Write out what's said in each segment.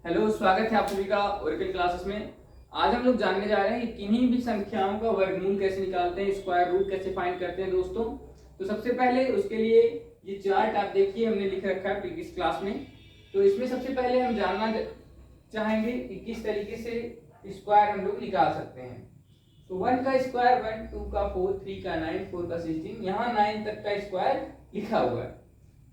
Hello, स्वागत है आप सभी का ओरेकल क्लासेस में। आज हम लोग जानने जा रहे हैं कि किन्हीं भी संख्याओं का वर्गमूल कैसे निकालते हैं, स्क्वायर रूट कैसे फाइंड करते हैं दोस्तों। तो सबसे पहले उसके लिए ये चार्ट आप देखिए, हमने लिख रखा है प्रीवियस क्लास में। तो इसमें सबसे पहले हम जानना चाहेंगे कि किस तरीके से स्क्वायर हम लोग निकाल सकते हैं। तो 1 का स्क्वायर 1, 2 का 4, 3 का 9, 4 का 16, यहाँ 9 तक का स्क्वायर लिखा हुआ है।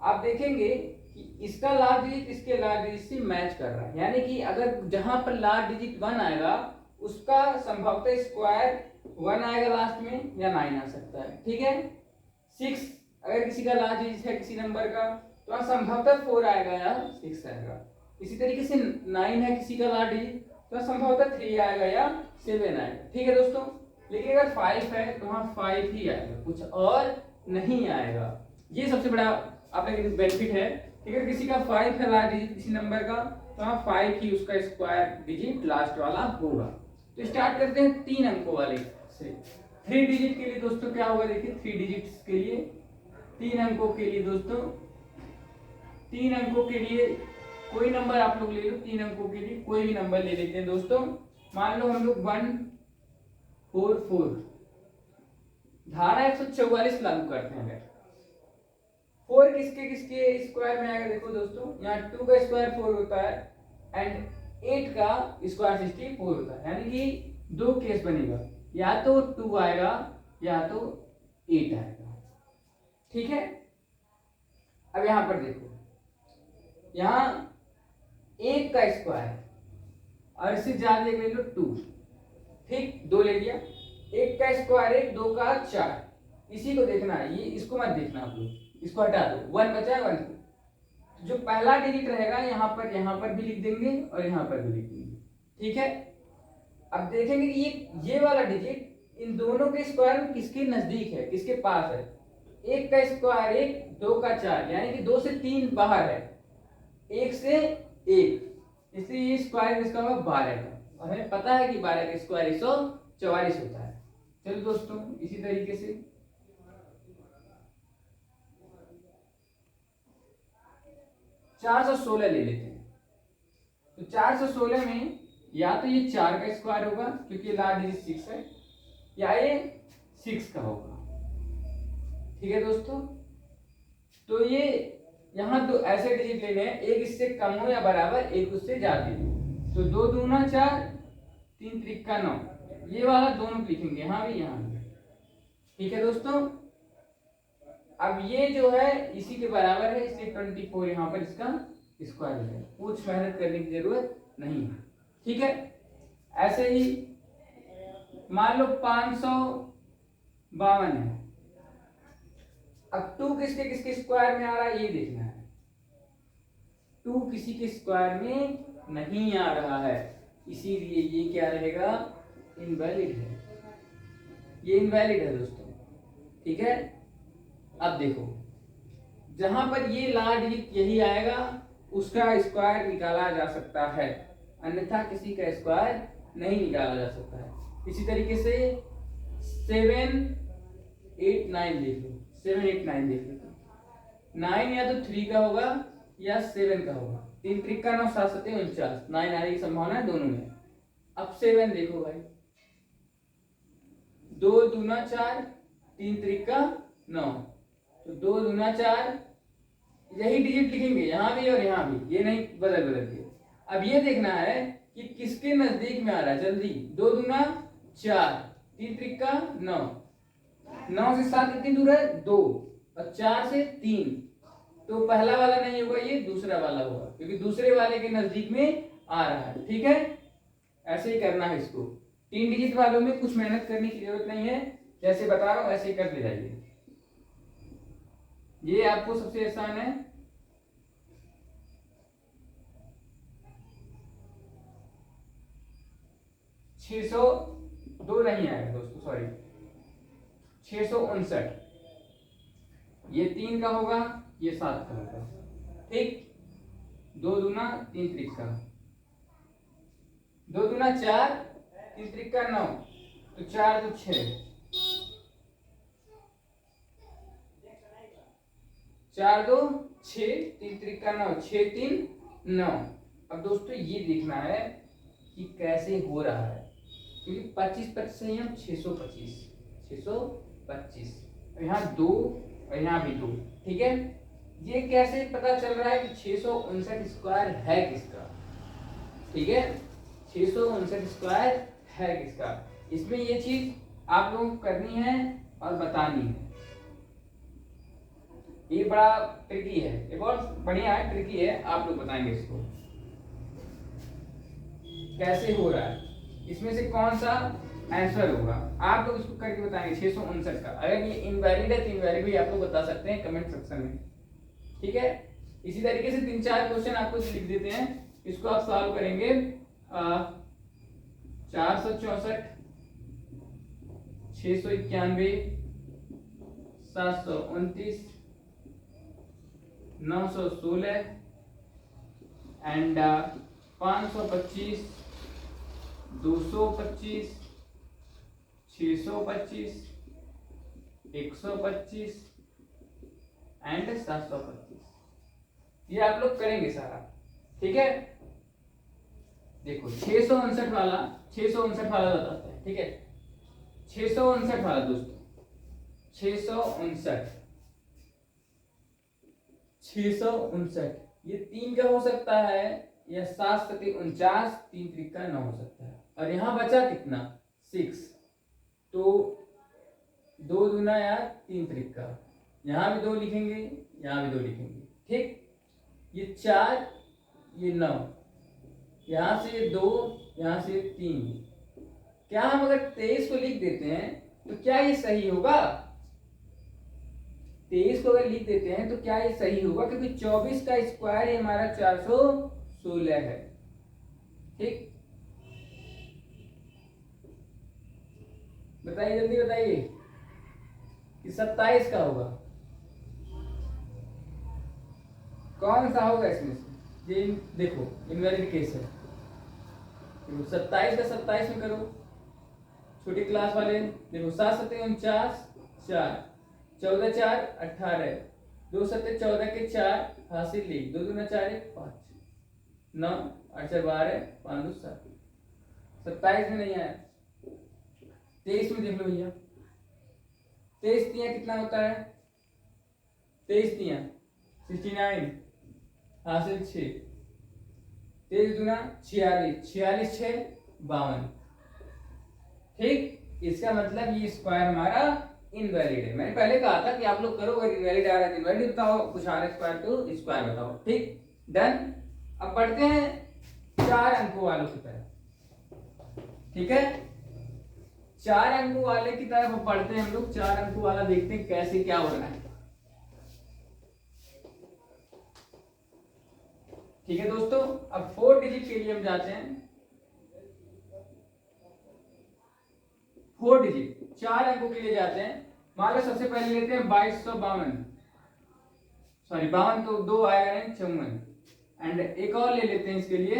आप देखेंगे कि इसका लार्ज डिजिट इसके लार्ज डिजिट से मैच कर रहा है, यानी कि अगर जहां पर लार्ज डिजिट 1 आएगा उसका संभवतः स्क्वायर 1 आएगा लास्ट में, या 9 आ सकता है। ठीक है। 6 अगर किसी का लार्ज डिजिट है किसी नंबर का, तो संभवतः 4 आएगा या 6 आएगा। इसी तरीके से 9 है किसी का लार्ज डिजिट, तो संभवतः 3 आएगा या 7 आएगा। ठीक है दोस्तों। लेकिन अगर 5 है तो वहां 5 ही आएगा, कुछ और नहीं आएगा। ये सबसे बड़ा आपका बेनिफिट है कि अगर किसी का 5 है लास्ट डिजिट किसी नंबर का, तो वहां 5 ही उसका स्क्वायर डिजिट लास्ट वाला होगा। तो स्टार्ट करते हैं 3 अंकों वाले से। 3 डिजिट के लिए दोस्तों क्या होगा, देखिए 3 डिजिट्स के लिए 3 अंकों के लिए दोस्तों 3 अंकों के लिए कोई नंबर आप लोग ले लो। 3 अंकों के लिए कोई भी नंबर ले लेते हैं दोस्तों। मान लो हम लोग 144 धारा 144 लागू करते हैं। अगर 4 किसके किसके स्क्वायर में आएगा, देखो दोस्तों, यहाँ 2 का स्क्वायर 4 होता है एंड 8 का स्क्वायर 64 होता है, यानी कि 2 केस बनेगा, या तो 2 आएगा या तो 8 आएगा। ठीक है। अब यहां पर देखो, यहां 1 का स्क्वायर और इससे ज्यादा ले लो 2। ठीक, 2 ले लिया। 1 का स्क्वायर 1, 2 का 4, इसी को देखना है, ये इसको मत देखना आप लोग, इसको हटा दो। 1 बचा है 1, जो पहला डिजिट रहेगा यहाँ पर भी लिख देंगे और यहाँ पर भी लिख देंगे। ठीक है। अब देखेंगे कि ये वाला डिजिट इन दोनों के स्क्वायर में किसके नजदीक है, किसके पास है। 1 का स्क्वायर 1, 2 का 4, यानी कि 2 से 3 बाहर है, 1 से 1, इसलिए ये स्क्वायर इसका होगा 12 का, और हमें पता है कि 12 का स्क्वायर 144 होता है। चलो दोस्तों, इसी तरीके से 416 ले लेते हैं। तो 416 में या तो ये 4 का स्क्वायर होगा क्योंकि लार्ज डिजिट 6 है, या ये 6 का होगा। ठीक है दोस्तों। तो ये यहाँ दो ऐसे डिजिट लेने हैं, एक इससे कम हो या बराबर, एक उससे ज्यादा। तो 2 दूना 4, 3 त्रिका 9, ये वाला दोनों लिखेंगे, यहाँ भी यहाँ भी। ठीक है दोस्तों। अब ये जो है इसी के बराबर है, इसलिए 24 यहाँ पर इसका स्क्वायर है। कुछ मेहनत करने की जरूरत नहीं है। ठीक है। ऐसे ही मान लो 552 है। अब 2 किसके किसके स्क्वायर में आ रहा है ये देखना है। 2 किसी के स्क्वायर में नहीं आ रहा है, इसीलिए ये क्या रहेगा, इनवैलिड है। ये इनवैलिड है दोस्तों। ठीक है। अब देखो, जहां पर ये लार्ज डिजिट यही आएगा उसका स्क्वायर निकाला जा सकता है, अन्यथा किसी का स्क्वायर नहीं निकाला जा सकता है। इसी तरीके से 7 8 9 देख लो, 7 8 9 देख लो। 9 या तो 3 का होगा या 7 का होगा। 3 त्रिका 9, 7 7 49, 9 आने की संभावना है दोनों में। अब 7 देखो भाई, 2 दूना 4, 3 त्रिका 9, तो 2 दूना 4, यही डिजिट लिखेंगे यहाँ भी और यहाँ भी, ये नहीं बदल बदल के। अब ये देखना है कि किसके नजदीक में आ रहा है, जल्दी। 2 दूना 4, 3 त्रिका 9, 9 से 7 कितनी दूर है, 2, और 4 से 3, तो पहला वाला नहीं होगा, ये दूसरा वाला होगा, क्योंकि दूसरे वाले के नजदीक में आ रहा है। ठीक है। ऐसे ही करना है इसको। 3 डिजिट वालों में कुछ मेहनत करने की जरूरत नहीं है, जैसे बता रहा हूं ऐसे ही कर ले जाइए, ये आपको सबसे आसान है। छह सौ दो नहीं आएगा दोस्तों, सॉरी, 659, ये 3 का होगा, ये 7 का होगा। ठीक। 2 दूना 3 त्रिका, 2 दूना 4, 3 त्रिका 9, तो 4 तो 6, 4 2 6, 3 त्रिका 9, 6 3 9, अब दोस्तों ये देखना है कि कैसे हो रहा है, क्योंकि 25 से हम 625 यहाँ 2 और यहाँ भी 2, ठीक है। ये कैसे पता चल रहा है कि 659 स्क्वायर है किसका, ठीक है, 659 स्क्वायर है किसका। इसमें ये चीज आप लोगों को करनी है और बतानी है। ये बड़ा ट्रिकी है, ये बहुत बढ़िया है, ट्रिकी है, आप लोग बताएंगे इसको कैसे हो रहा है, इसमें से कौन सा आंसर होगा, आप लोग इसको करके बताएंगे 659 का। अगर ये इनवैलिड है तो इनवैलिड भी आप लोग बता सकते हैं कमेंट सेक्शन में, ठीक है। इसी तरीके से 3-4 क्वेश्चन आपको लिख देते हैं, इसको आप सॉल्व करेंगे। 464, 691, 729, 916 एंड 525, 225, 625, 125 एंड 725। ये आप लोग करेंगे सारा, ठीक है। देखो 659 वाला बताते हैं, ठीक है। 659 वाला दोस्तों, 659 ये 3 का हो सकता है या 7×49, 3 का 9 हो सकता है। और यहाँ बचा कितना 6, तो 2 दूना या 3 का, यहाँ भी 2 लिखेंगे, यहाँ भी 2 लिखेंगे, ठीक। ये 4, ये 9, यहाँ से 2, यहाँ से 3। क्या हम अगर 23 को लिख देते हैं तो क्या ये सही होगा? 23 को अगर लिख देते हैं तो क्या ये सही होगा? क्योंकि 24 का स्क्वायर हमारा 416 है, ठीक। बताइए, जल्दी बताइए कि 27 का होगा, कौन सा होगा इसमें से? ये देखो इनवैलिड केस है, 27 का 27 में करो, छोटी क्लास वाले देखो। 7 7 49, 4, 14 4 18, 2 7 14 के 4 हासिल ली, 2 दूना 4 5, 9 8 4 12, 5 2 7। 27 में नहीं आया, 23 में देख लो भैया। 23 तिया कितना होता है? 23 तिया 69 हासिल 6, 23 दूना 46, 46 6 52, ठीक। इसका मतलब ये स्क्वायर हमारा इनवैलिड है। मैंने पहले कहा था कि आप लोग करो, अगर इनवैलिड आ रहा है इनवैलिड बताओ, कुछ आ रहा है स्क्वायर तो स्क्वायर बताओ, ठीक। डन। अब पढ़ते हैं 4 अंकों वालों की तरफ, ठीक है। 4 अंकों वाले की तरफ पढ़ते हैं हम लोग। 4 अंकों वाला देखते हैं कैसे क्या हो रहा है, ठीक है दोस्तों। अब 4 डिजिट के लिए हम जाते हैं। 4 डिजिट 4 अंकों के लिए जाते हैं। मान लो सबसे पहले लेते हैं 2252, सॉरी 52 तो 2 आएगा नहीं, 54। एंड एक और ले लेते हैं इसके लिए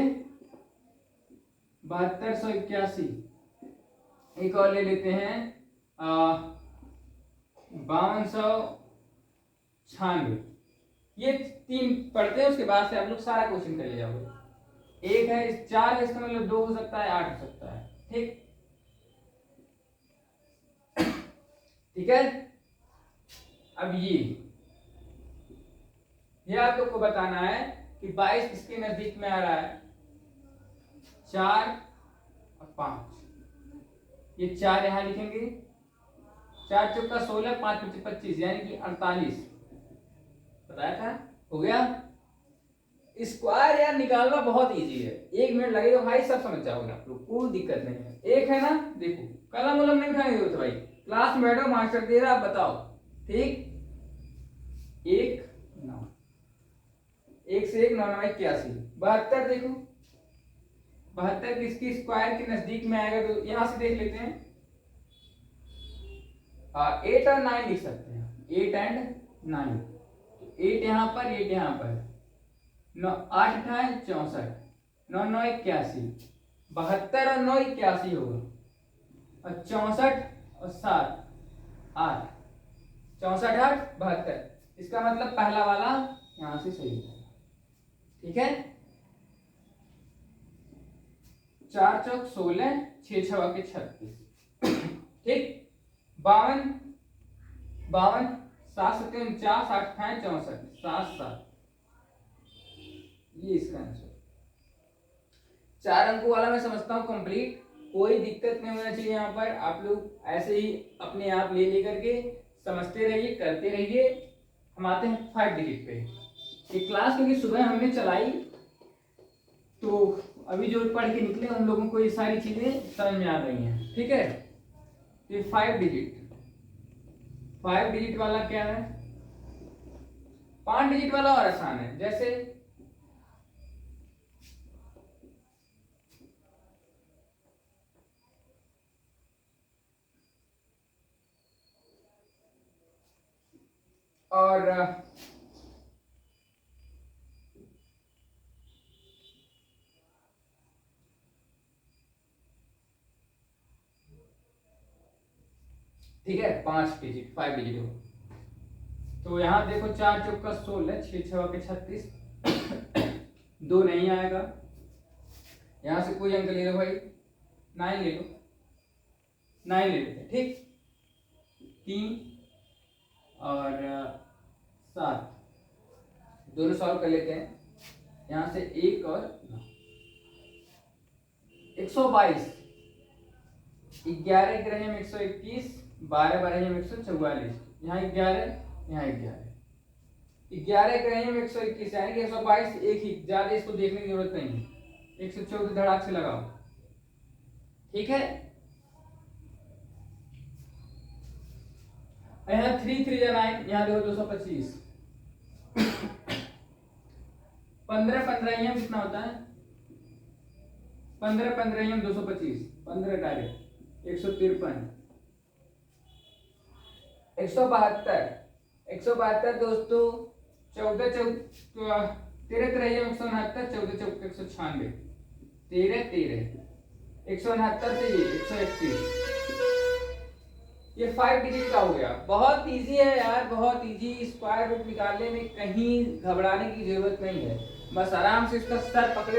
7281, एक और ले लेते हैं 5296। ये 3 पढ़ते हैं, उसके बाद से आप लोग सारा क्वेश्चन कर ले जाओगे। एक है 4 है, इसका मतलब 2 हो सकता है, 8 हो सकता है, ठीक। ठीक है। अब ये आप लोग को बताना है कि 22 किसके नजदीक में आ रहा है? 4 और 5। ये 4 यहां लिखेंगे, 4 चौका 16, 5 पच्चीस 25, यानी कि 48। बताया था, हो गया। स्क्वायर यार निकालना बहुत इजी है, 1 मिनट लगेगा भाई, सब समझ जाओगे आप लोग, कोई दिक्कत नहीं है। एक है ना, देखो कलम वलम नहीं उठाएंगे तो भाई, क्लास में बैठो, मास्टर दे रहा, आप बताओ, ठीक। 1 9, 1 से 1 9 9 81, 72 देखो, 72 किसकी स्क्वायर के नजदीक में आएगा? तो यहां से देख लेते हैं, 8 और 9 लिख सकते हैं, 8 एंड 9। 8 यहां पर, 8 यहां पर, 9 8 8 64, 9 9 81, 72 और 9 81 होगा, और 64 और 7 8, 64 8 72। इसका मतलब पहला वाला यहां से सही है, ठीक है। 4 चौक 16, 6 छवा के 36। ठीक, 52, 7 सत्ते 49, 8 अठाएं 64, 7 ये इसका आंसर। 4 अंकों वाला मैं समझता हूँ कंप्लीट, कोई दिक्कत नहीं होना चाहिए। यहाँ पर आप लोग ऐसे ही अपने आप ले लेकर के समझते रहिए, करते रहिए। हम आते हैं 5 डिजिट पे। ये क्लास क्योंकि सुबह हमने चलाई तो अभी जो पढ़ के निकले उन लोगों को ये सारी चीजें समझ में आ रही हैं। ठीक है, ये 5 डिजिट वाला क्या है? 5 डिजिट वाला और आसान है। जैसे और ठीक है, 5 डिजिट 5 डिजिट हो तो यहाँ देखो 4 चौक का 16, 6 छवा के 36, 2 नहीं आएगा। यहाँ से कोई अंक ले लो भाई, 9 ले लो, 9 ले लेते। ठीक, 3 और 7 दोनों सॉल्व कर लेते हैं। यहाँ से 1 और 122, 11 11 में 121, 12 12 में 144, यहाँ 11, यहाँ 11, 11 11 में 121 यानी कि 122, एक ही, ज्यादा इसको देखने की जरूरत नहीं है। 114 धड़ाक से लगाओ। ठीक है, यहाँ 3 3 या 9, यहाँ देखो 225, 15 15 कितना होता है? 15 15 225, 15 डायरेक्ट 153, 172 दोस्तों, 14 13 13 169, 14 14 196, 13 13 169 से ये 131। ये 5 डिजिट का हो गया। बहुत इजी है यार, बहुत इजी। स्क्वायर रूट निकालने में कहीं घबराने की जरूरत नहीं है, बस आराम से इसका सर पकड़े